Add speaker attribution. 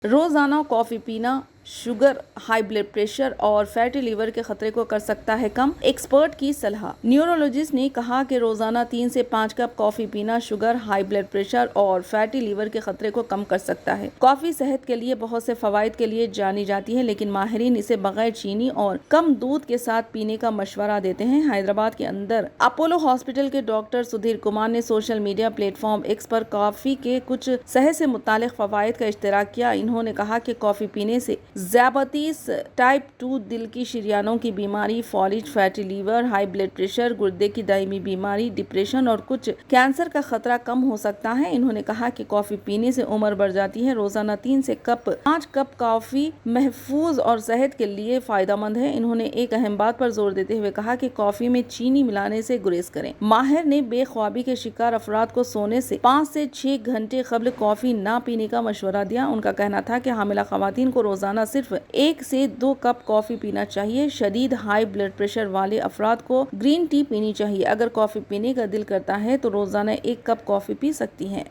Speaker 1: روزانہ کافی پینا sugar, high blood pressure اور فیٹی لیور کے خطرے کو کر سکتا ہے کم، ایکسپرٹ کی صلاح۔ نیورولوجسٹ نے کہا کہ روزانہ 3 سے 5 کپ کافی پینا شوگر، ہائی بلڈ پریشر اور فیٹی لیور کے خطرے کو کم کر سکتا ہے۔ کافی صحت کے لیے بہت سے فوائد کے لیے جانی جاتی ہے، لیکن ماہرین اسے بغیر چینی اور کم دودھ کے ساتھ پینے کا مشورہ دیتے ہیں۔ حیدرآباد کے اندر اپولو ہاسپٹل کے ڈاکٹر سدھیر کمار نے social media platform X پر کافی کے کچھ صحت سے متعلق فوائد کا اشتراک کیا۔ انہوں نے کہا کہ کافی پینے سے ذیابیطس ٹائپ 2، دل کی شریانوں کی بیماری، فالج، fatty liver, high blood pressure, گردے کی دائمی بیماری، ڈپریشن اور کچھ کینسر کا خطرہ کم ہو سکتا ہے۔ انہوں نے کہا کہ کافی پینے سے عمر بڑھ جاتی ہے۔ روزانہ 3 سے 5 کپ کافی محفوظ اور صحت کے لیے فائدہ مند ہے۔ انہوں نے ایک اہم بات پر زور دیتے ہوئے کہا کہ کافی میں چینی ملانے سے گریز کریں۔ ماہر نے بے خوابی کے شکار افراد کو سونے سے 5 سے 6 گھنٹے قبل کافی نہ پینے کا مشورہ دیا۔ ان کا کہنا تھا کہ حاملہ خواتین کو روزانہ صرف 1 سے 2 کپ کافی پینا چاہیے۔ شدید ہائی بلڈ پریشر والے افراد کو گرین ٹی پینی چاہیے۔ اگر کافی پینے کا دل کرتا ہے تو روزانہ 1 کپ کافی پی سکتی ہیں۔